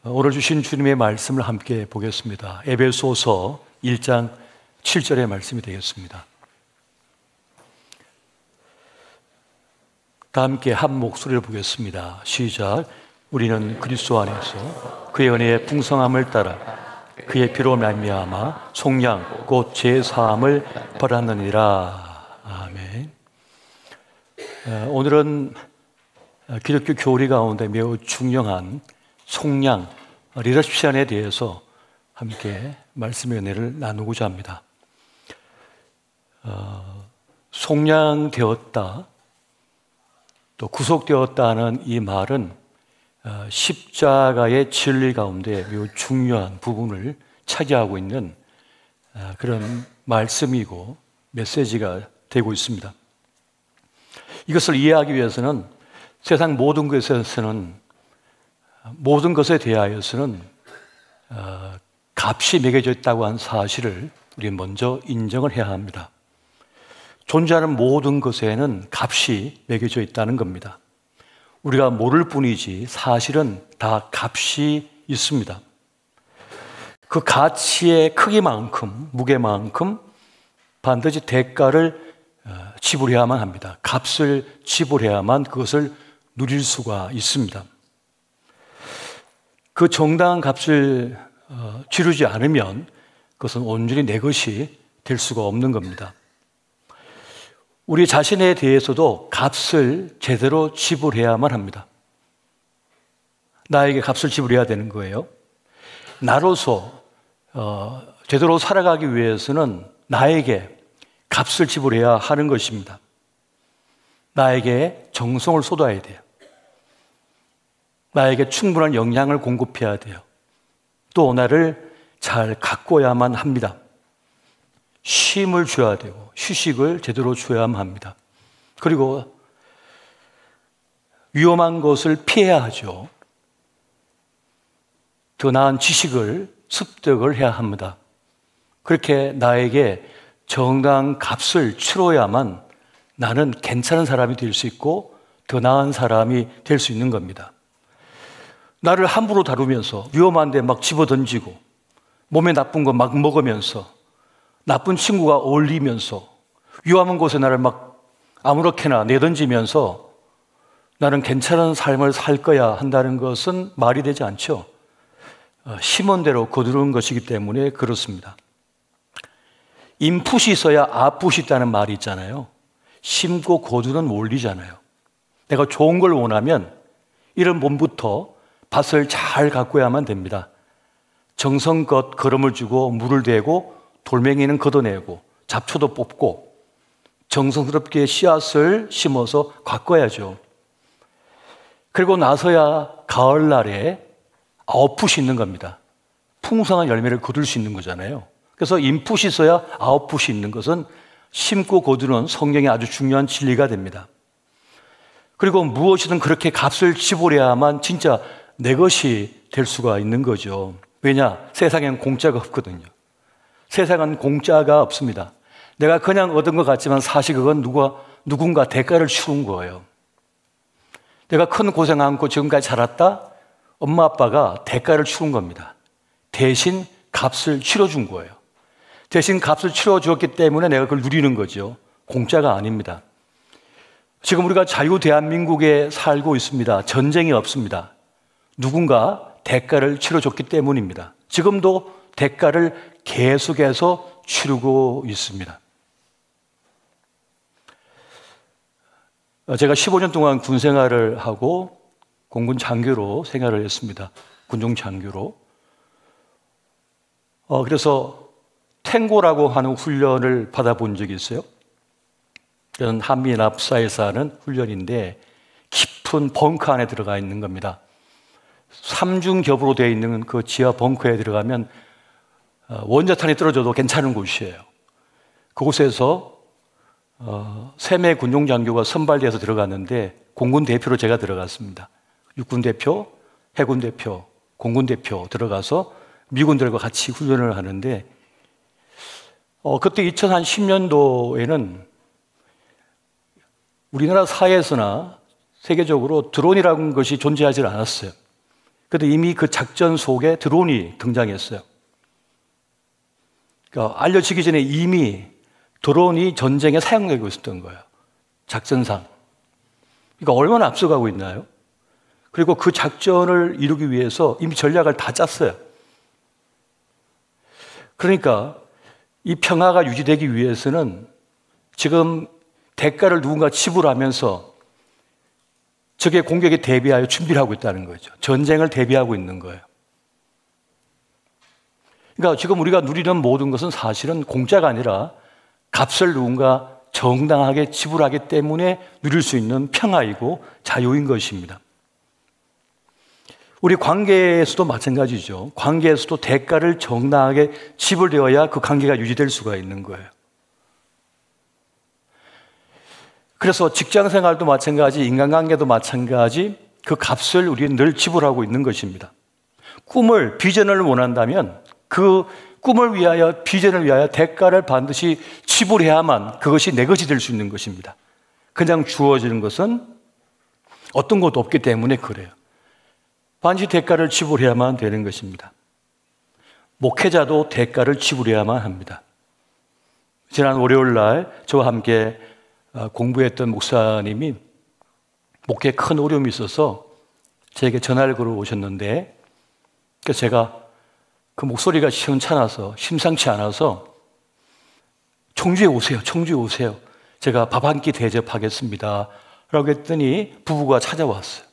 오늘 주신 주님의 말씀을 함께 보겠습니다. 에베소서 1장 7절의 말씀이 되겠습니다. 다 함께 한 목소리를 보겠습니다. 시작. 우리는 그리스도 안에서 그의 은혜의 풍성함을 따라 그의 피로 말미암아 속량 곧 제사함을 받았느니라. 아멘. 오늘은 기독교 교리 가운데 매우 중요한 속량, 리더십 시간에 대해서 함께 말씀의 은혜를 나누고자 합니다. 속량되었다, 또 구속되었다는 이 말은 십자가의 진리 가운데 매우 중요한 부분을 차지하고 있는 그런 말씀이고 메시지가 되고 있습니다. 이것을 이해하기 위해서는 세상 모든 것에 대하여서는 값이 매겨져 있다고 한 사실을 우리 먼저 인정을 해야 합니다. 존재하는 모든 것에는 값이 매겨져 있다는 겁니다. 우리가 모를 뿐이지 사실은 다 값이 있습니다. 그 가치의 크기만큼, 무게만큼 반드시 대가를 지불해야만 합니다. 값을 지불해야만 그것을 누릴 수가 있습니다. 그 정당한 값을 치르지 않으면 그것은 온전히 내 것이 될 수가 없는 겁니다. 우리 자신에 대해서도 값을 제대로 지불해야만 합니다. 나에게 값을 지불해야 되는 거예요. 나로서 제대로 살아가기 위해서는 나에게 값을 지불해야 하는 것입니다. 나에게 정성을 쏟아야 돼요. 나에게 충분한 영양을 공급해야 돼요. 또 나를 잘 가꿔야만 합니다. 쉼을 줘야 되고 휴식을 제대로 줘야만 합니다. 그리고 위험한 것을 피해야 하죠. 더 나은 지식을 습득을 해야 합니다. 그렇게 나에게 정당한 값을 치러야만 나는 괜찮은 사람이 될 수 있고 더 나은 사람이 될 수 있는 겁니다. 나를 함부로 다루면서 위험한데 막 집어던지고 몸에 나쁜 거 막 먹으면서 나쁜 친구가 어울리면서 위험한 곳에 나를 막 아무렇게나 내던지면서 나는 괜찮은 삶을 살 거야 한다는 것은 말이 되지 않죠. 심은 대로 거두는 것이기 때문에 그렇습니다. 인풋이 있어야 아웃풋이 있다는 말이 있잖아요. 심고 거두는 원리잖아요. 내가 좋은 걸 원하면 이런 몸부터 밭을 잘 가꿔야만 됩니다. 정성껏 거름을 주고 물을 대고 돌멩이는 걷어내고 잡초도 뽑고 정성스럽게 씨앗을 심어서 가꿔야죠. 그리고 나서야 가을날에 아웃풋이 있는 겁니다. 풍성한 열매를 거둘 수 있는 거잖아요. 그래서 인풋이 있어야 아웃풋이 있는 것은 심고 거두는 성경의 아주 중요한 진리가 됩니다. 그리고 무엇이든 그렇게 값을 지불해야만 진짜 내 것이 될 수가 있는 거죠. 왜냐? 세상엔 공짜가 없거든요. 세상은 공짜가 없습니다. 내가 그냥 얻은 것 같지만 사실 그건 누군가 대가를 치른 거예요. 내가 큰 고생 않고 지금까지 자랐다? 엄마 아빠가 대가를 치른 겁니다. 대신 값을 치러준 거예요. 대신 값을 치러주었기 때문에 내가 그걸 누리는 거죠. 공짜가 아닙니다. 지금 우리가 자유 대한민국에 살고 있습니다. 전쟁이 없습니다. 누군가 대가를 치러줬기 때문입니다. 지금도 대가를 계속해서 치르고 있습니다. 제가 15년 동안 군 생활을 하고 공군 장교로 생활을 했습니다. 군종 장교로. 그래서 탱고라고 하는 훈련을 받아본 적이 있어요. 이런 한미납사에서 하는 훈련인데 깊은 벙커 안에 들어가 있는 겁니다. 삼중겹으로 되어 있는 그 지하 벙커에 들어가면 원자탄이 떨어져도 괜찮은 곳이에요. 그곳에서 3명 군용 장교가 선발돼서 들어갔는데 공군 대표로 제가 들어갔습니다. 육군 대표, 해군 대표, 공군 대표 들어가서 미군들과 같이 훈련을 하는데 그때 2010년도에는 우리나라 사회에서나 세계적으로 드론이라는 것이 존재하지 않았어요. 그런데 이미 그 작전 속에 드론이 등장했어요. 그러니까 알려지기 전에 이미 드론이 전쟁에 사용되고 있었던 거예요. 작전상. 그러니까 얼마나 앞서가고 있나요? 그리고 그 작전을 이루기 위해서 이미 전략을 다 짰어요. 그러니까 이 평화가 유지되기 위해서는 지금 대가를 누군가 지불하면서 적의 공격에 대비하여 준비를 하고 있다는 거죠. 전쟁을 대비하고 있는 거예요. 그러니까 지금 우리가 누리는 모든 것은 사실은 공짜가 아니라 값을 누군가 정당하게 지불하기 때문에 누릴 수 있는 평화이고 자유인 것입니다. 우리 관계에서도 마찬가지죠. 관계에서도 대가를 정당하게 지불되어야 그 관계가 유지될 수가 있는 거예요. 그래서 직장 생활도 마찬가지, 인간관계도 마찬가지, 그 값을 우리는 늘 지불하고 있는 것입니다. 꿈을, 비전을 원한다면 그 꿈을 위하여, 비전을 위하여 대가를 반드시 지불해야만 그것이 내 것이 될 수 있는 것입니다. 그냥 주어지는 것은 어떤 것도 없기 때문에 그래요. 반드시 대가를 지불해야만 되는 것입니다. 목회자도 대가를 지불해야만 합니다. 지난 월요일 날 저와 함께 공부했던 목사님이 목회에 큰 어려움이 있어서 저에게 전화를 걸어 오셨는데, 그래서 제가 그 목소리가 시원찮아서, 심상치 않아서 청주에 오세요, 청주에 오세요. 제가 밥 한 끼 대접하겠습니다 라고 했더니 부부가 찾아왔어요.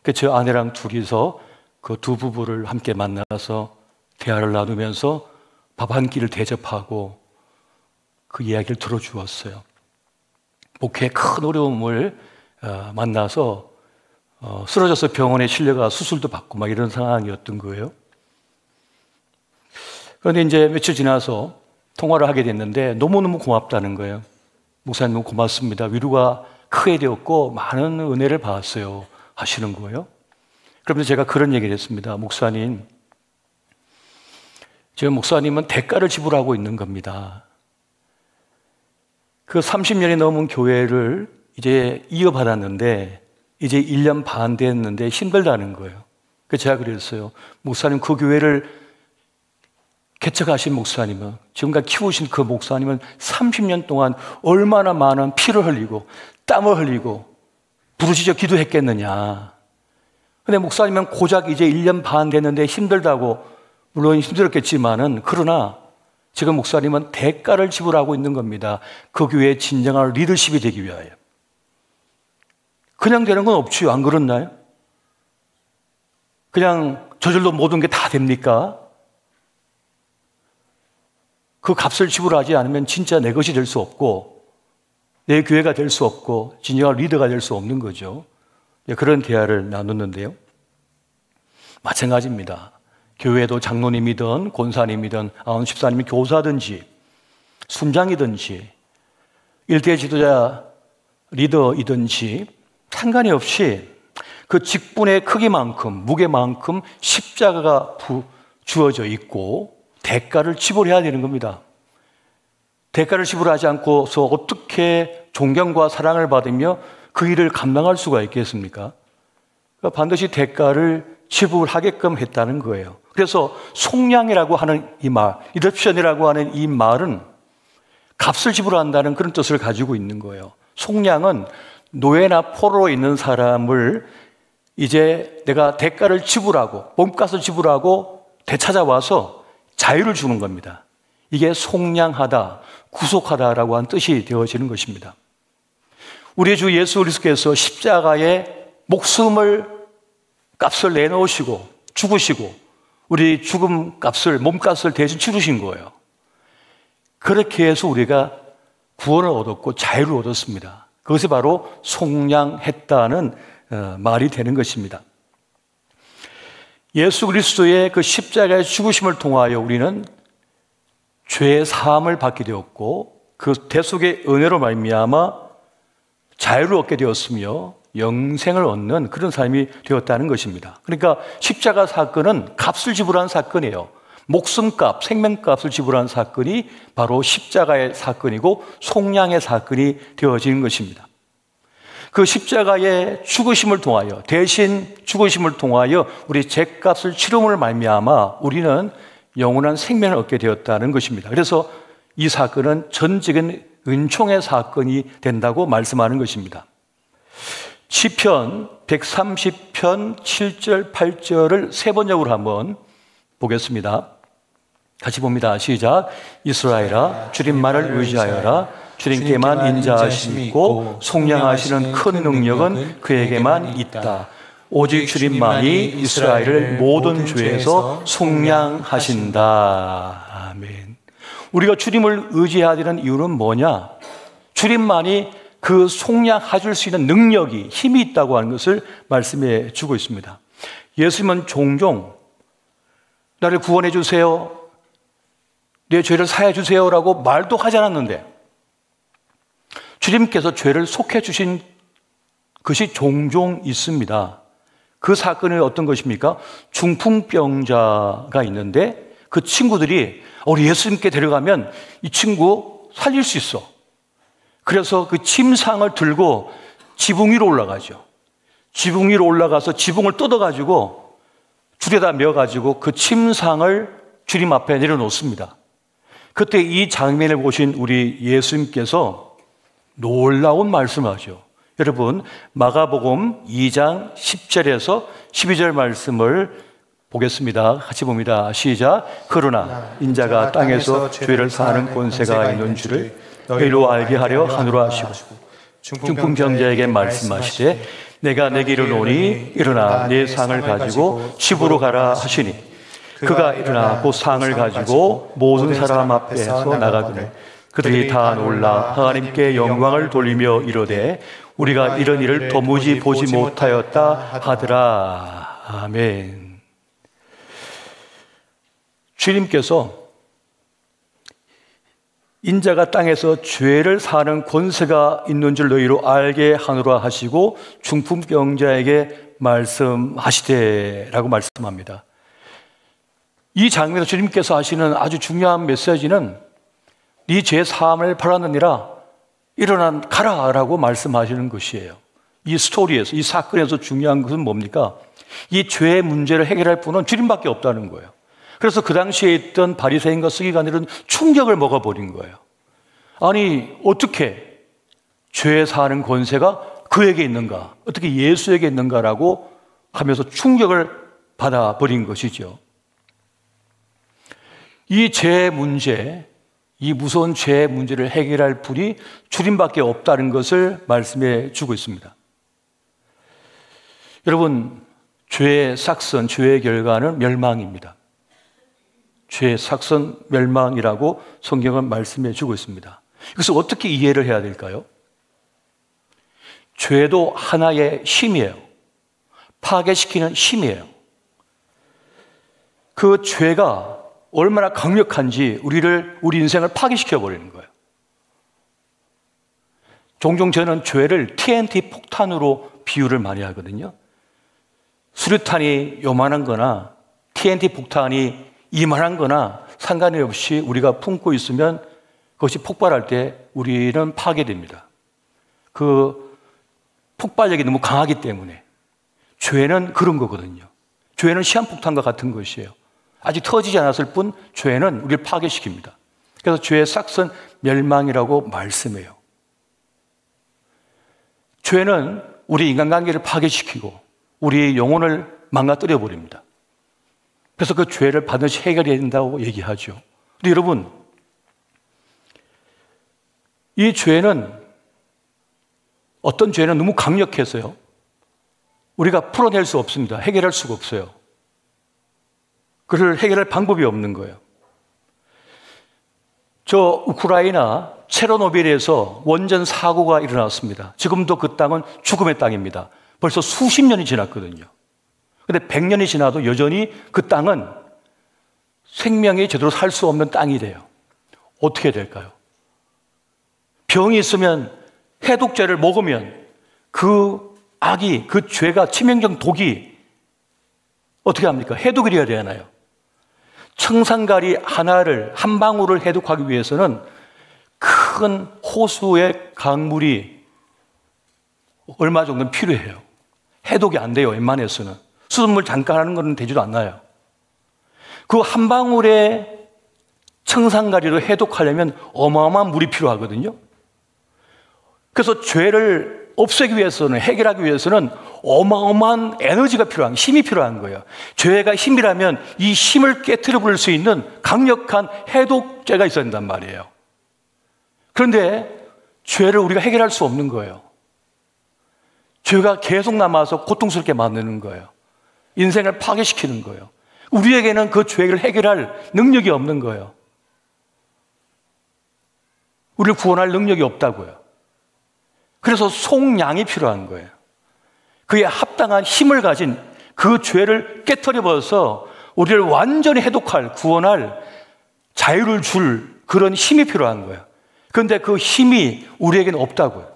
그래서 저 아내랑 둘이서 그 두 부부를 함께 만나서 대화를 나누면서 밥 한 끼를 대접하고 그 이야기를 들어주었어요. 목회에 큰 어려움을 만나서 쓰러져서 병원에 실려가 수술도 받고 막 이런 상황이었던 거예요. 그런데 이제 며칠 지나서 통화를 하게 됐는데 너무너무 고맙다는 거예요. 목사님 너무 고맙습니다. 위로가 크게 되었고 많은 은혜를 받았어요 하시는 거예요. 그러면서 제가 그런 얘기를 했습니다. 목사님, 지금 목사님은 대가를 지불하고 있는 겁니다. 그 30년이 넘은 교회를 이제 이어받았는데 이제 1년 반 됐는데 힘들다는 거예요. 그래서 제가 그랬어요. 목사님, 그 교회를 개척하신 목사님은, 지금까지 키우신 그 목사님은 30년 동안 얼마나 많은 피를 흘리고 땀을 흘리고 부르짖어 기도했겠느냐. 근데 목사님은 고작 이제 1년 반 됐는데 힘들다고, 물론 힘들었겠지만은, 그러나 지금 목사님은 대가를 지불하고 있는 겁니다. 그 교회의 진정한 리더십이 되기 위하여. 그냥 되는 건 없지요. 안 그렇나요? 그냥 저절로 모든 게 다 됩니까? 그 값을 지불하지 않으면 진짜 내 것이 될 수 없고 내 교회가 될 수 없고 진정한 리더가 될 수 없는 거죠. 그런 대화를 나눴는데요. 마찬가지입니다. 교회도 장로님이든 권사님이든 아흔 집사님이 교사든지 순장이든지 일대 지도자 리더이든지 상관이 없이 그 직분의 크기만큼, 무게만큼 십자가가 주어져 있고 대가를 지불해야 되는 겁니다. 대가를 지불하지 않고서 어떻게 존경과 사랑을 받으며 그 일을 감당할 수가 있겠습니까? 그러니까 반드시 대가를 지불하게끔 했다는 거예요. 그래서 속량이라고 하는 이 말, 리더십이라고 하는 이 말은 값을 지불한다는 그런 뜻을 가지고 있는 거예요. 속량은 노예나 포로로 있는 사람을 이제 내가 대가를 지불하고 몸값을 지불하고 되찾아와서 자유를 주는 겁니다. 이게 속량하다, 구속하다라고 하는 뜻이 되어지는 것입니다. 우리 주 예수 그리스도께서 십자가에 목숨을 값을 내놓으시고 죽으시고 우리 죽음 값을, 몸값을 대신 치르신 거예요. 그렇게 해서 우리가 구원을 얻었고 자유를 얻었습니다. 그것이 바로 속량했다는 말이 되는 것입니다. 예수 그리스도의 그 십자가의 죽으심을 통하여 우리는 죄의 사함을 받게 되었고 그 대속의 은혜로 말미암아 자유를 얻게 되었으며 영생을 얻는 그런 삶이 되었다는 것입니다. 그러니까 십자가 사건은 값을 지불한 사건이에요. 목숨값, 생명값을 지불한 사건이 바로 십자가의 사건이고 속량의 사건이 되어지는 것입니다. 그 십자가의 죽으심을 통하여, 대신 죽으심을 통하여 우리 죄값을 치름을 말미암아 우리는 영원한 생명을 얻게 되었다는 것입니다. 그래서 이 사건은 전적인 은총의 사건이 된다고 말씀하는 것입니다. 시편 130편 7절 8절을 세 번역으로 한번 보겠습니다. 같이 봅니다. 시작. 이스라엘아 주님만을 의지하여라. 주님께만 인자하심이 있고 속량하시는 큰 능력은 그에게만 있다. 오직 주님만이 이스라엘을 모든 죄에서 속량하신다. 아멘. 우리가 주님을 의지해야 되는 이유는 뭐냐? 주님만이 그 속량하실 수 있는 능력이, 힘이 있다고 하는 것을 말씀해 주고 있습니다. 예수님은 종종 나를 구원해 주세요, 내 죄를 사해 주세요라고 말도 하지 않았는데 주님께서 죄를 속해 주신 것이 종종 있습니다. 그 사건은 어떤 것입니까? 중풍병자가 있는데 그 친구들이 우리 예수님께 데려가면 이 친구 살릴 수 있어. 그래서 그 침상을 들고 지붕 위로 올라가죠. 지붕 위로 올라가서 지붕을 뜯어가지고 줄에다 메어가지고 그 침상을 주님 앞에 내려놓습니다. 그때 이 장면을 보신 우리 예수님께서 놀라운 말씀을 하죠. 여러분, 마가복음 2장 10절에서 12절 말씀을 보겠습니다. 같이 봅니다. 시작. 그러나 인자가 땅에서 죄를 사하는 권세가 있는 줄을 너희로 알게 하려 하노라 하시고 중풍병자에게 말씀하시되 내가 내게 이르노니 일어나 내 상을 가지고 집으로 가라 하시니 그가 일어나 그 상을 가지고 모든 사람 앞에서 나가더니 그들이 다 놀라 하나님께 영광을 돌리며 이르되 우리가 이런 일을 도무지 보지 못하였다 하더라. 아멘. 주님께서 인자가 땅에서 죄를 사는 권세가 있는 줄 너희로 알게 하노라 하시고 중풍병자에게 말씀하시되라고 말씀합니다. 이 장면에서 주님께서 하시는 아주 중요한 메시지는 네 죄 사함을 바라느니라 일어나 가라라고 말씀하시는 것이에요. 이 스토리에서, 이 사건에서 중요한 것은 뭡니까? 이 죄의 문제를 해결할 분은 주님밖에 없다는 거예요. 그래서 그 당시에 있던 바리새인과 서기관들은 충격을 먹어버린 거예요. 아니, 어떻게 죄 사하는 권세가 그에게 있는가? 어떻게 예수에게 있는가라고 하면서 충격을 받아버린 것이죠. 이 죄의 문제, 이 무서운 죄의 문제를 해결할 분이 주님밖에 없다는 것을 말씀해 주고 있습니다. 여러분, 죄의 삭선, 죄의 결과는 멸망입니다. 죄의 삭선, 멸망이라고 성경은 말씀해 주고 있습니다. 이것을 어떻게 이해를 해야 될까요? 죄도 하나의 힘이에요. 파괴시키는 힘이에요. 그 죄가 얼마나 강력한지 우리 인생을 파괴시켜 버리는 거예요. 종종 저는 죄를 TNT 폭탄으로 비유를 많이 하거든요. 수류탄이 요만한 거나 TNT 폭탄이 이만한 거나 상관이 없이 우리가 품고 있으면 그것이 폭발할 때 우리는 파괴됩니다. 그 폭발력이 너무 강하기 때문에. 죄는 그런 거거든요. 죄는 시한폭탄과 같은 것이에요. 아직 터지지 않았을 뿐 죄는 우리를 파괴시킵니다. 그래서 죄의 삭선 멸망이라고 말씀해요. 죄는 우리 인간관계를 파괴시키고 우리의 영혼을 망가뜨려 버립니다. 그래서 그 죄를 반드시 해결해야 된다고 얘기하죠. 근데 여러분, 이 죄는, 어떤 죄는 너무 강력해서요, 우리가 풀어낼 수 없습니다. 해결할 수가 없어요. 그를 해결할 방법이 없는 거예요. 저 우크라이나 체르노빌에서 원전 사고가 일어났습니다. 지금도 그 땅은 죽음의 땅입니다. 벌써 수십 년이 지났거든요. 그런데 100년이 지나도 여전히 그 땅은 생명이 제대로 살 수 없는 땅이 돼요. 어떻게 될까요? 병이 있으면 해독제를 먹으면 그 악이, 그 죄가, 치명적 독이 어떻게 합니까? 해독이 되어야 되잖아요. 청산가리 하나를, 한 방울을 해독하기 위해서는 큰 호수의 강물이 얼마 정도는 필요해요. 해독이 안 돼요, 웬만해서는. 수돗물 잠깐 하는 건 되지도 않나요? 그 한 방울의 청산가리로 해독하려면 어마어마한 물이 필요하거든요. 그래서 죄를 없애기 위해서는, 해결하기 위해서는 어마어마한 에너지가 필요한, 힘이 필요한 거예요. 죄가 힘이라면 이 힘을 깨트려 부릴 수 있는 강력한 해독제가 있어야 된단 말이에요. 그런데 죄를 우리가 해결할 수 없는 거예요. 죄가 계속 남아서 고통스럽게 만드는 거예요. 인생을 파괴시키는 거예요. 우리에게는 그 죄를 해결할 능력이 없는 거예요. 우리를 구원할 능력이 없다고요. 그래서 송양이 필요한 거예요. 그에 합당한 힘을 가진 그 죄를 깨트려 버려서 우리를 완전히 해독할, 구원할, 자유를 줄 그런 힘이 필요한 거예요. 그런데 그 힘이 우리에게는 없다고요.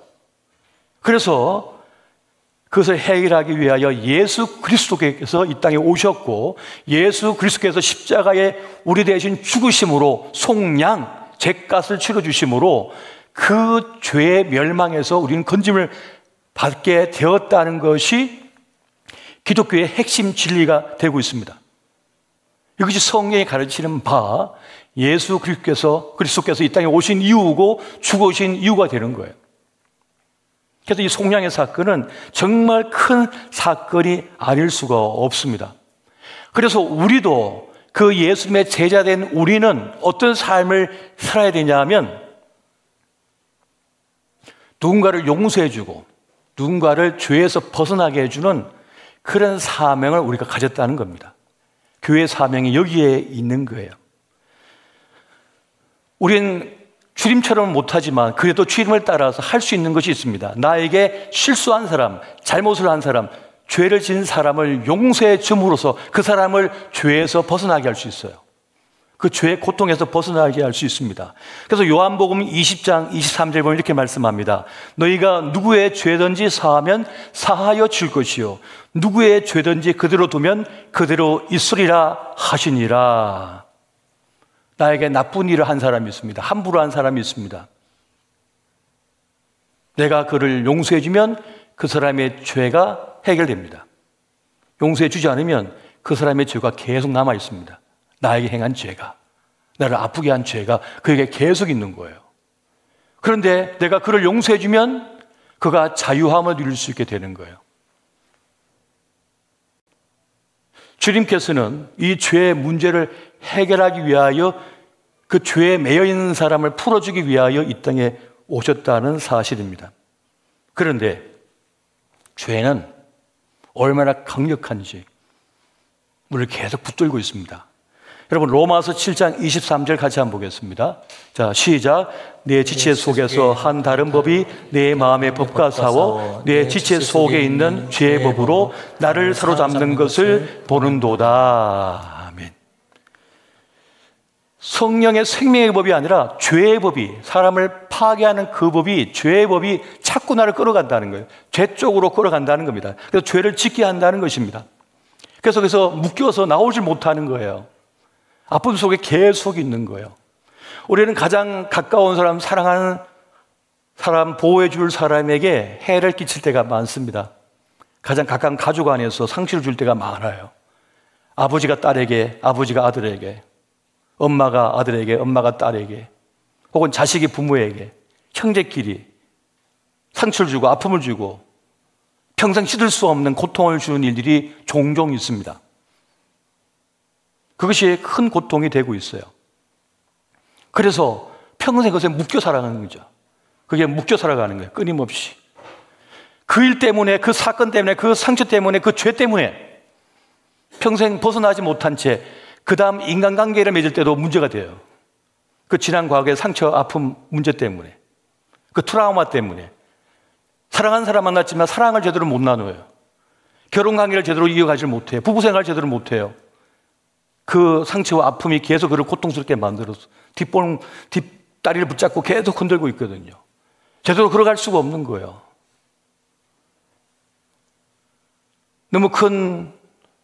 그래서 그것을 해결하기 위하여 예수 그리스도께서 이 땅에 오셨고, 예수 그리스도께서 십자가에 우리 대신 죽으심으로 송양, 죗값을 치러주심으로 그 죄의 멸망에서 우리는 건짐을 받게 되었다는 것이 기독교의 핵심 진리가 되고 있습니다. 이것이 성경이 가르치는 바 예수 그리스도께서 이 땅에 오신 이유고 죽으신 이유가 되는 거예요. 그래서 이 송량의 사건은 정말 큰 사건이 아닐 수가 없습니다. 그래서 우리도 그 예수님의 제자된 우리는 어떤 삶을 살아야 되냐 하면 누군가를 용서해주고 누군가를 죄에서 벗어나게 해주는 그런 사명을 우리가 가졌다는 겁니다. 교회의 사명이 여기에 있는 거예요. 우린 주님처럼 못하지만 그래도 주님을 따라서 할 수 있는 것이 있습니다. 나에게 실수한 사람, 잘못을 한 사람, 죄를 지은 사람을 용서해 줌으로써 그 사람을 죄에서 벗어나게 할 수 있어요. 그 죄의 고통에서 벗어나게 할 수 있습니다. 그래서 요한복음 20장 23절 보면 이렇게 말씀합니다. 너희가 누구의 죄든지 사하면 사하여 줄 것이요 누구의 죄든지 그대로 두면 그대로 있으리라 하시니라. 나에게 나쁜 일을 한 사람이 있습니다. 함부로 한 사람이 있습니다. 내가 그를 용서해 주면 그 사람의 죄가 해결됩니다. 용서해 주지 않으면 그 사람의 죄가 계속 남아 있습니다. 나에게 행한 죄가, 나를 아프게 한 죄가 그에게 계속 있는 거예요. 그런데 내가 그를 용서해 주면 그가 자유함을 누릴 수 있게 되는 거예요. 주님께서는 이 죄의 문제를 해결하기 위하여 그 죄에 매여 있는 사람을 풀어주기 위하여 이 땅에 오셨다는 사실입니다. 그런데 죄는 얼마나 강력한지 우리를 계속 붙들고 있습니다. 여러분 로마서 7장 23절 같이 한번 보겠습니다. 자, 시작. 내 지체 속에서 한 다른 법이 내 마음의 법과 싸워 내 지체 속에 있는 죄의 법으로 나를 사로잡는 것을 보는도다. 아멘. 성령의 생명의 법이 아니라 죄의 법이, 사람을 파괴하는 그 법이, 죄의 법이 자꾸 나를 끌어간다는 거예요. 죄 쪽으로 끌어간다는 겁니다. 그래서 죄를 짓게 한다는 것입니다. 그래서 묶여서 나오질 못하는 거예요. 아픔 속에 계속 있는 거예요. 우리는 가장 가까운 사람, 사랑하는 사람, 보호해 줄 사람에게 해를 끼칠 때가 많습니다. 가장 가까운 가족 안에서 상처를 줄 때가 많아요. 아버지가 딸에게, 아버지가 아들에게, 엄마가 아들에게, 엄마가 딸에게, 혹은 자식이 부모에게, 형제끼리 상처를 주고 아픔을 주고 평생 씻을 수 없는 고통을 주는 일들이 종종 있습니다. 그것이 큰 고통이 되고 있어요. 그래서 평생 그것에 묶여 살아가는 거죠. 그게 묶여 살아가는 거예요. 끊임없이. 그 일 때문에, 그 사건 때문에, 그 상처 때문에, 그 죄 때문에 평생 벗어나지 못한 채 그 다음 인간관계를 맺을 때도 문제가 돼요. 그 지난 과거의 상처, 아픔, 문제 때문에, 그 트라우마 때문에 사랑하는 사람 만났지만 사랑을 제대로 못 나눠요. 결혼관계를 제대로 이어가지 못해요. 부부생활을 제대로 못해요. 그 상처와 아픔이 계속 그를 고통스럽게 만들어서 뒷다리를 붙잡고 계속 흔들고 있거든요. 제대로 걸어갈 수가 없는 거예요. 너무 큰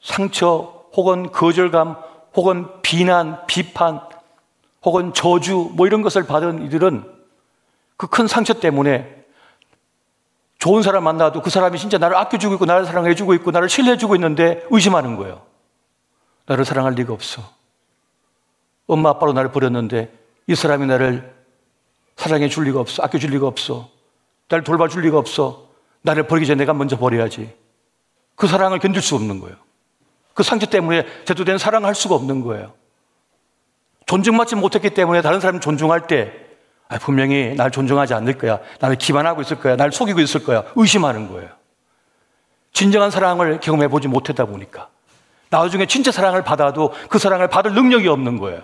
상처 혹은 거절감 혹은 비난, 비판 혹은 저주 뭐 이런 것을 받은 이들은 그 큰 상처 때문에 좋은 사람 만나도 그 사람이 진짜 나를 아껴주고 있고 나를 사랑해주고 있고 나를 신뢰해주고 있는데 의심하는 거예요. 나를 사랑할 리가 없어. 엄마 아빠로 나를 버렸는데 이 사람이 나를 사랑해 줄 리가 없어. 아껴줄 리가 없어. 나를 돌봐줄 리가 없어. 나를 버리기 전에 내가 먼저 버려야지. 그 사랑을 견딜 수 없는 거예요. 그 상처 때문에 제대로 된 사랑을 할 수가 없는 거예요. 존중받지 못했기 때문에 다른 사람이 존중할 때 분명히 날 존중하지 않을 거야. 나를 기만하고 있을 거야. 날 속이고 있을 거야. 의심하는 거예요. 진정한 사랑을 경험해 보지 못했다 보니까 나중에 진짜 사랑을 받아도 그 사랑을 받을 능력이 없는 거예요.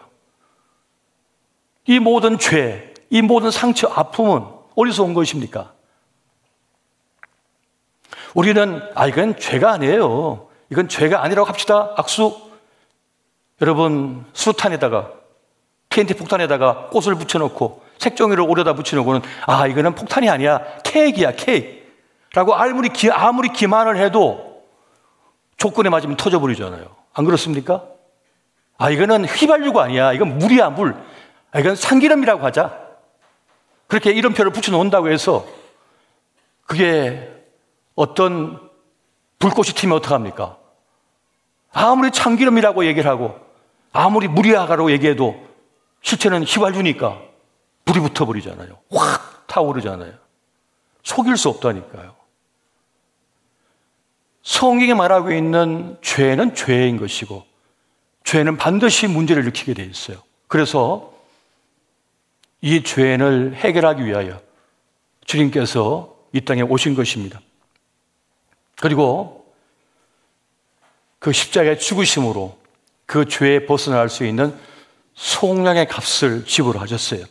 이 모든 죄, 이 모든 상처, 아픔은 어디서 온 것입니까? 우리는 이건 죄가 아니에요. 이건 죄가 아니라고 합시다. 악수. 여러분, 수탄에다가 TNT 폭탄에다가 꽃을 붙여놓고 색종이를 오려다 붙여놓고는 이거는 폭탄이 아니야. 케이크야, 케이크. 라고 아무리 기만을 해도 조건에 맞으면 터져버리잖아요. 안 그렇습니까? 이거는 휘발유가 아니야. 이건 물이야, 물. 이건 참기름이라고 하자. 그렇게 이름표를 붙여놓는다고 해서 그게 어떤 불꽃이 튀면 어떡합니까? 아무리 참기름이라고 얘기를 하고 아무리 물이야라고 얘기해도 실체는 휘발유니까 불이 붙어버리잖아요. 확 타오르잖아요. 속일 수 없다니까요. 성경이 말하고 있는 죄는 죄인 것이고 죄는 반드시 문제를 일으키게 돼 있어요. 그래서 이 죄를 해결하기 위하여 주님께서 이 땅에 오신 것입니다. 그리고 그 십자가의 죽으심으로 그 죄에 벗어날 수 있는 속량의 값을 지불하셨어요.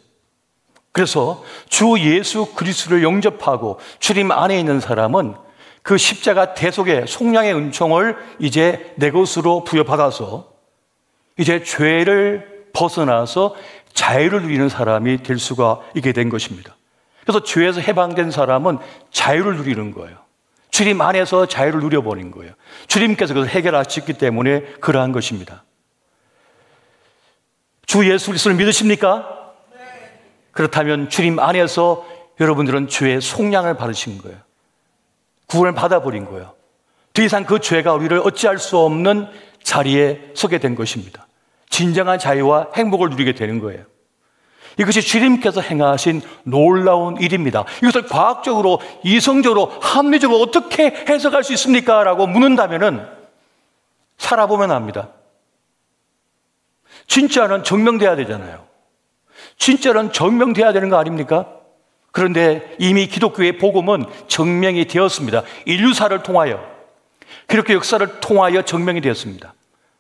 그래서 주 예수 그리스도를 영접하고 주님 안에 있는 사람은 그 십자가 대속의 속량의 은총을 이제 내 것으로 부여받아서 이제 죄를 벗어나서 자유를 누리는 사람이 될 수가 있게 된 것입니다. 그래서 죄에서 해방된 사람은 자유를 누리는 거예요. 주님 안에서 자유를 누려버린 거예요. 주님께서 그것을 해결하셨기 때문에 그러한 것입니다. 주 예수 그리스도를 믿으십니까? 네. 그렇다면 주님 안에서 여러분들은 죄의 속량을 받으신 거예요. 구원을 받아버린 거예요. 더 이상 그 죄가 우리를 어찌할 수 없는 자리에 서게 된 것입니다. 진정한 자유와 행복을 누리게 되는 거예요. 이것이 주님께서 행하신 놀라운 일입니다. 이것을 과학적으로, 이성적으로, 합리적으로 어떻게 해석할 수 있습니까? 라고 묻는다면은 살아보면 압니다. 진짜는 증명돼야 되잖아요. 진짜는 증명돼야 되는 거 아닙니까? 그런데 이미 기독교의 복음은 증명이 되었습니다. 인류사를 통하여, 기독교 역사를 통하여 증명이 되었습니다.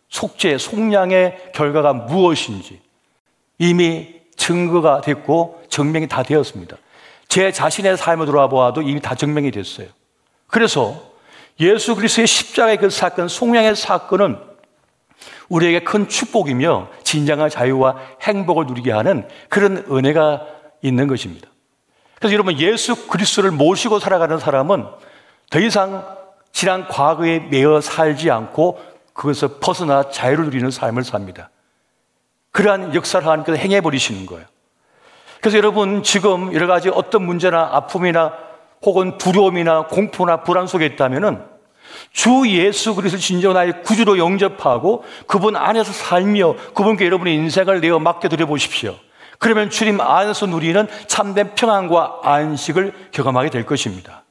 속죄, 속량의 결과가 무엇인지 이미 증거가 됐고 증명이 다 되었습니다. 제 자신의 삶을 돌아보아도 이미 다 증명이 됐어요. 그래서 예수 그리스도의 십자가의 그 사건, 속량의 사건은 우리에게 큰 축복이며 진정한 자유와 행복을 누리게 하는 그런 은혜가 있는 것입니다. 그래서 여러분, 예수 그리스도를 모시고 살아가는 사람은 더 이상 지난 과거에 매여 살지 않고 그것을 벗어나 자유를 누리는 삶을 삽니다. 그러한 역사를 하나님께서 행해버리시는 거예요. 그래서 여러분, 지금 여러 가지 어떤 문제나 아픔이나 혹은 두려움이나 공포나 불안 속에 있다면은 주 예수 그리스도를 진정 나의 구주로 영접하고 그분 안에서 살며 그분께 여러분의 인생을 내어 맡겨드려 보십시오. 그러면 주님 안에서 누리는 참된 평안과 안식을 경험하게 될 것입니다.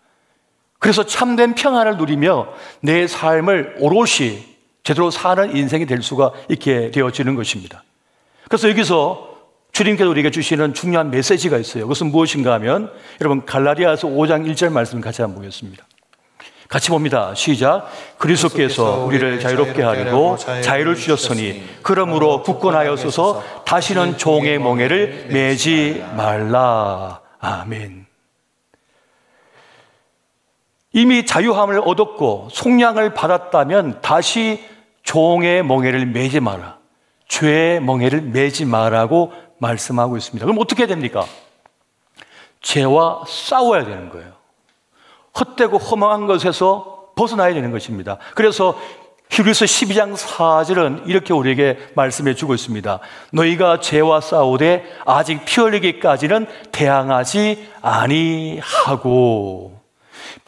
그래서 참된 평안을 누리며 내 삶을 오롯이 제대로 사는 인생이 될 수가 있게 되어지는 것입니다. 그래서 여기서 주님께서 우리에게 주시는 중요한 메시지가 있어요. 그것은 무엇인가 하면 여러분, 갈라디아서 5장 1절 말씀 같이 한번 보겠습니다. 같이 봅니다. 시작. 그리스도께서 우리를 자유롭게 하려고 자유를 주셨으니 그러므로 굳건하여서서 다시는 종의 멍에를 매지 말라. 아멘. 이미 자유함을 얻었고 속량을 받았다면 다시 종의 멍에를 매지 마라. 죄의 멍에를 매지 마라고 말씀하고 있습니다. 그럼 어떻게 됩니까? 죄와 싸워야 되는 거예요. 헛되고 허망한 것에서 벗어나야 되는 것입니다. 그래서 히브리서 12장 4절은 이렇게 우리에게 말씀해 주고 있습니다. 너희가 죄와 싸우되 아직 피 흘리기까지는 대항하지 아니하고.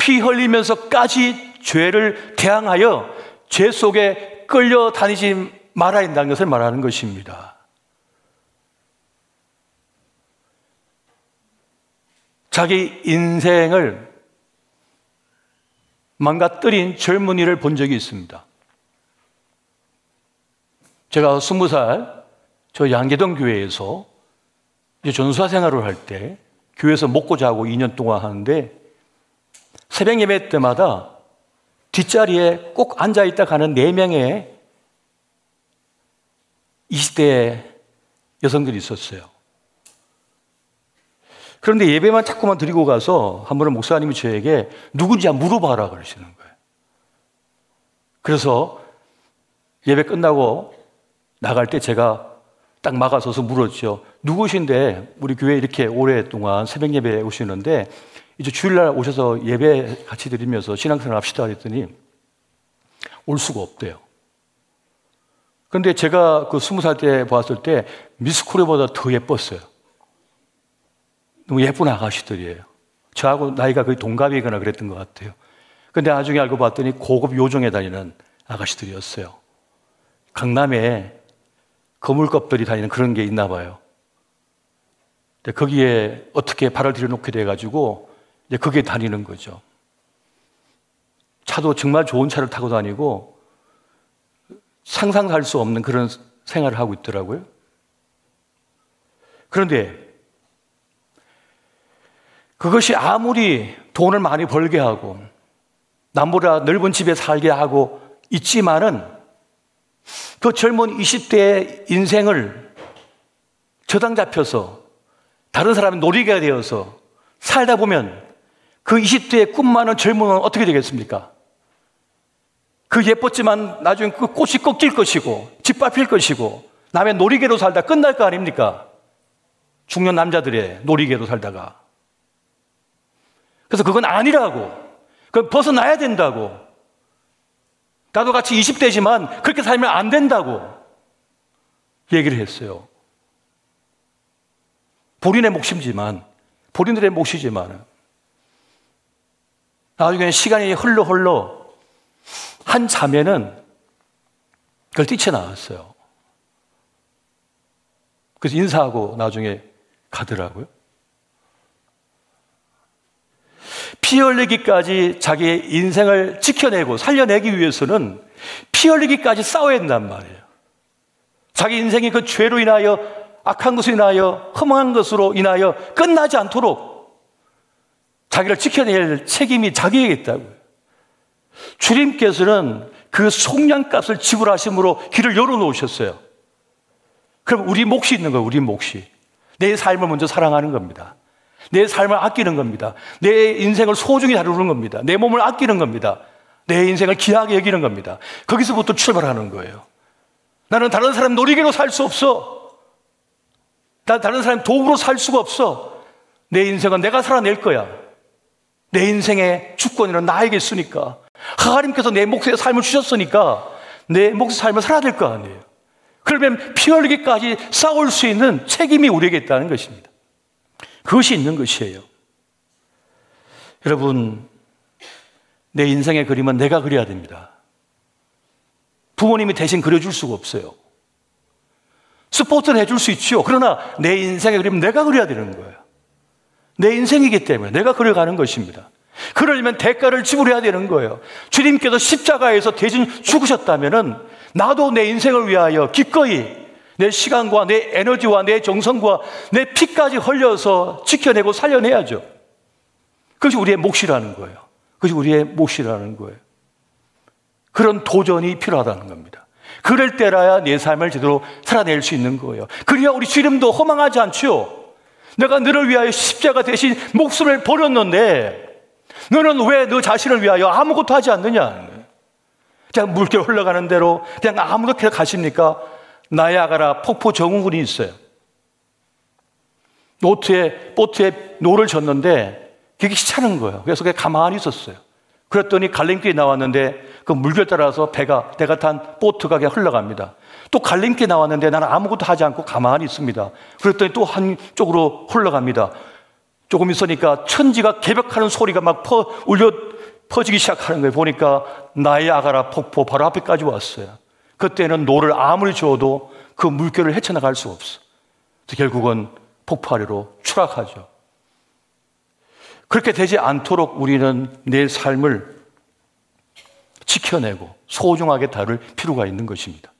피 흘리면서까지 죄를 대항하여 죄 속에 끌려다니지 말아야 한다는 것을 말하는 것입니다. 자기 인생을 망가뜨린 젊은이를 본 적이 있습니다. 제가 20살 저 양계동 교회에서 전수사 생활을 할 때 교회에서 먹고 자고 2년 동안 하는데 새벽 예배 때마다 뒷자리에 꼭 앉아있다 가는 4명의 20대 여성들이 있었어요. 그런데 예배만 자꾸만 드리고 가서 한 번은 목사님이 저에게 누군지 물어봐라 그러시는 거예요. 그래서 예배 끝나고 나갈 때 제가 딱 막아서서 물었죠. 누구신데 우리 교회 이렇게 오랫동안 새벽 예배에 오시는데 이제 주일날 오셔서 예배 같이 드리면서 신앙생활 합시다 그랬더니 올 수가 없대요. 그런데 제가 그 20살 때 봤을 때 미스 코리아보다 더 예뻤어요. 너무 예쁜 아가씨들이에요. 저하고 나이가 거의 동갑이거나 그랬던 것 같아요. 그런데 나중에 알고 봤더니 고급 요정에 다니는 아가씨들이었어요. 강남에 거물급들이 다니는 그런 게 있나 봐요. 근데 거기에 어떻게 발을 들여놓게 돼가지고 이제 거기에 다니는 거죠. 차도 정말 좋은 차를 타고 다니고 상상할 수 없는 그런 생활을 하고 있더라고요. 그런데 그것이 아무리 돈을 많이 벌게 하고 남보다 넓은 집에 살게 하고 있지만은 그 젊은 20대의 인생을 저당 잡혀서 다른 사람의 놀이개가 되어서 살다 보면 그 20대의 꿈 많은 젊은은 어떻게 되겠습니까? 그 예뻤지만 나중에 그 꽃이 꺾일 것이고 짓밟힐 것이고 남의 놀이개로 살다 끝날 거 아닙니까? 중년 남자들의 놀이개로 살다가. 그래서 그건 아니라고. 그건 벗어나야 된다고. 나도 같이 20대지만 그렇게 살면 안 된다고 얘기를 했어요. 본인의 몫이지만, 본인들의 몫이지만, 나중에 시간이 흘러 한 자매는 그걸 뛰쳐나왔어요. 그래서 인사하고 나중에 가더라고요. 피 흘리기까지 자기의 인생을 지켜내고 살려내기 위해서는 피 흘리기까지 싸워야 된단 말이에요. 자기 인생이 그 죄로 인하여 악한 것으로 인하여 험한 것으로 인하여 끝나지 않도록 자기를 지켜낼 책임이 자기에게 있다고요. 주님께서는 그 속량값을 지불하심으로 길을 열어놓으셨어요. 그럼 우리 몫이 있는 거예요. 우리 몫이. 내 삶을 먼저 사랑하는 겁니다. 내 삶을 아끼는 겁니다. 내 인생을 소중히 다루는 겁니다. 내 몸을 아끼는 겁니다. 내 인생을 귀하게 여기는 겁니다. 거기서부터 출발하는 거예요. 나는 다른 사람 놀이개로 살 수 없어. 난 다른 사람 도구로 살 수가 없어. 내 인생은 내가 살아낼 거야. 내 인생의 주권은 나에게 있으니까. 하나님께서 내 몫의 삶을 주셨으니까 내 몫의 삶을 살아야 될 거 아니에요. 그러면 피 흘리기까지 싸울 수 있는 책임이 우리에게 있다는 것입니다. 그것이 있는 것이에요. 여러분, 내 인생의 그림은 내가 그려야 됩니다. 부모님이 대신 그려줄 수가 없어요. 스포츠는 해줄 수 있죠. 그러나 내 인생의 그림은 내가 그려야 되는 거예요. 내 인생이기 때문에 내가 그려가는 것입니다. 그러려면 대가를 지불해야 되는 거예요. 주님께서 십자가에서 대신 죽으셨다면 나도 내 인생을 위하여 기꺼이 내 시간과 내 에너지와 내 정성과 내 피까지 흘려서 지켜내고 살려내야죠. 그것이 우리의 몫이라는 거예요. 그것이 우리의 몫이라는 거예요. 그런 도전이 필요하다는 겁니다. 그럴 때라야 내 삶을 제대로 살아낼 수 있는 거예요. 그래야 우리 주님도 허망하지 않죠. 내가 너를 위하여 십자가 대신 목숨을 버렸는데 너는 왜 너 자신을 위하여 아무것도 하지 않느냐. 그냥 물결 흘러가는 대로 그냥 아무렇게 가십니까? 나야가라 폭포 정후군이 있어요. 보트에 노를 젓는데 그게 귀찮은 거예요. 그래서 그게 가만히 있었어요. 그랬더니 갈림길이 나왔는데 그 물결 따라서 내가 탄 보트가 그냥 흘러갑니다. 또 갈림길이 나왔는데 나는 아무것도 하지 않고 가만히 있습니다. 그랬더니 또 한쪽으로 흘러갑니다. 조금 있으니까 천지가 개벽하는 소리가 막 울려 퍼지기 시작하는 거예요. 보니까 나이아가라 폭포 바로 앞에까지 왔어요. 그때는 노를 아무리 저어도 그 물결을 헤쳐나갈 수 없어. 그래서 결국은 폭포 아래로 추락하죠. 그렇게 되지 않도록 우리는 내 삶을 지켜내고 소중하게 다룰 필요가 있는 것입니다.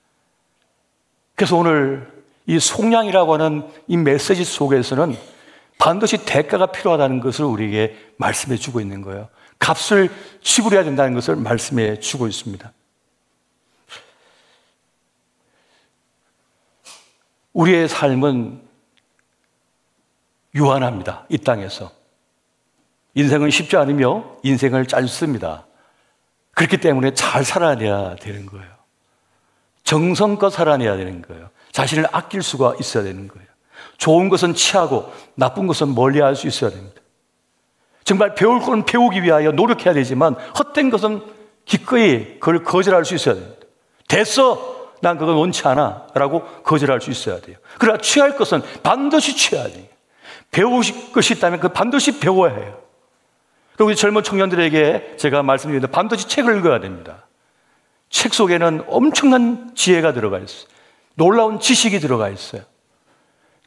그래서 오늘 이 속량이라고 하는 이 메시지 속에서는 반드시 대가가 필요하다는 것을 우리에게 말씀해 주고 있는 거예요. 값을 지불해야 된다는 것을 말씀해 주고 있습니다. 우리의 삶은 유한합니다. 이 땅에서. 인생은 쉽지 않으며 인생을 짧습니다. 그렇기 때문에 잘 살아내야 되는 거예요. 정성껏 살아내야 되는 거예요. 자신을 아낄 수가 있어야 되는 거예요. 좋은 것은 취하고 나쁜 것은 멀리할 수 있어야 됩니다. 정말 배울 건 배우기 위하여 노력해야 되지만 헛된 것은 기꺼이 그걸 거절할 수 있어야 됩니다. 됐어! 난 그건 원치 않아 라고 거절할 수 있어야 돼요. 그러나 취할 것은 반드시 취해야 돼요. 배우실 것이 있다면 그 반드시 배워야 해요. 그리고 젊은 청년들에게 제가 말씀드리는데 반드시 책을 읽어야 됩니다. 책 속에는 엄청난 지혜가 들어가 있어요. 놀라운 지식이 들어가 있어요.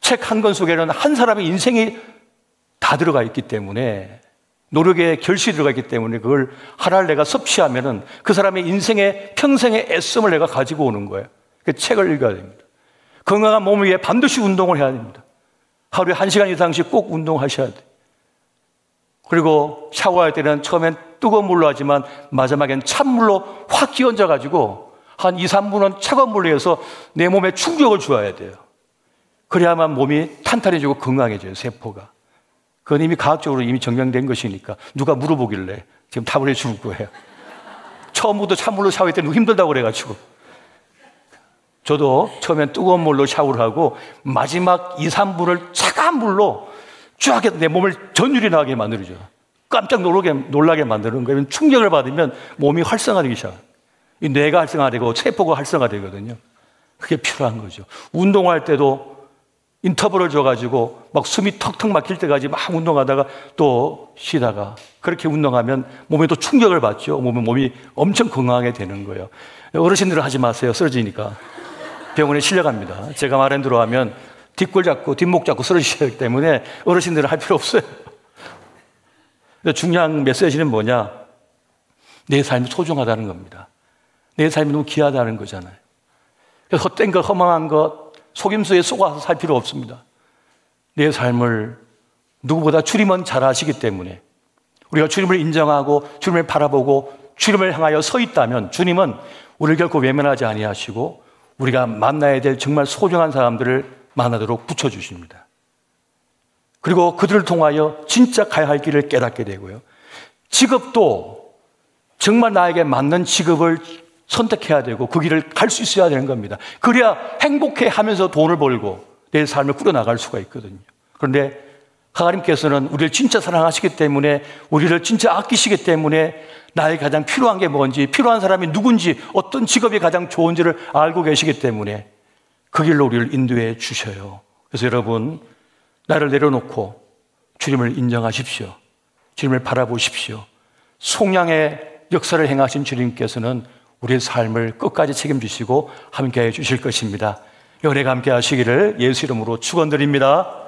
책 한 권 속에는 한 사람의 인생이 다 들어가 있기 때문에, 노력의 결실이 들어가 있기 때문에 그걸 하나를 내가 섭취하면은 그 사람의 인생의 평생의 애씀을 내가 가지고 오는 거예요. 그 책을 읽어야 됩니다. 건강한 몸을 위해 반드시 운동을 해야 됩니다. 하루에 1시간 이상씩 꼭 운동하셔야 돼요. 그리고 샤워할 때는 처음엔 뜨거운 물로 하지만 마지막엔 찬물로 확 끼얹어가지고 한 2, 3분은 차가운 물로 해서 내 몸에 충격을 주어야 돼요. 그래야만 몸이 탄탄해지고 건강해져요, 세포가. 그건 이미 과학적으로 이미 증명된 것이니까 누가 물어보길래 지금 답을 해주는 거예요. 처음부터 찬물로 샤워할 때는 힘들다고 그래가지고. 저도 처음엔 뜨거운 물로 샤워를 하고 마지막 2, 3분을 차가운 물로 쫙 해서 내 몸을 전율이 나게 만들어줘요. 깜짝 놀라게 만드는 거예요. 충격을 받으면 몸이 활성화되기 시작해요. 이 뇌가 활성화되고 세포가 활성화되거든요. 그게 필요한 거죠. 운동할 때도 인터벌을 줘가지고 막 숨이 턱턱 막힐 때까지 막 운동하다가 또 쉬다가 그렇게 운동하면 몸에 또 충격을 받죠. 몸이 엄청 건강하게 되는 거예요. 어르신들은 하지 마세요. 쓰러지니까. 병원에 실려갑니다. 제가 말한 대로 하면 뒷골 잡고 뒷목 잡고 쓰러지셔야 하기 때문에 어르신들은 할 필요 없어요. 근데 중요한 메시지는 뭐냐? 내 삶이 소중하다는 겁니다. 내 삶이 너무 귀하다는 거잖아요. 그래서 헛된 것, 허망한 것, 속임수에 속아서 살 필요 없습니다. 내 삶을 누구보다 주님은 잘 아시기 때문에 우리가 주님을 인정하고 주님을 바라보고 주님을 향하여 서 있다면 주님은 우리를 결코 외면하지 아니하시고 우리가 만나야 될 정말 소중한 사람들을 만나도록 붙여주십니다. 그리고 그들을 통하여 진짜 가야 할 길을 깨닫게 되고요. 직업도 정말 나에게 맞는 직업을 선택해야 되고 그 길을 갈 수 있어야 되는 겁니다. 그래야 행복해 하면서 돈을 벌고 내 삶을 꾸려나갈 수가 있거든요. 그런데 하나님께서는 우리를 진짜 사랑하시기 때문에 우리를 진짜 아끼시기 때문에 나에게 가장 필요한 게 뭔지, 필요한 사람이 누군지, 어떤 직업이 가장 좋은지를 알고 계시기 때문에 그 길로 우리를 인도해 주셔요. 그래서 여러분, 나를 내려놓고 주님을 인정하십시오. 주님을 바라보십시오. 속량의 역사를 행하신 주님께서는 우리의 삶을 끝까지 책임지시고 함께해 주실 것입니다. 연애가 함께 하시기를 예수 이름으로 축원드립니다.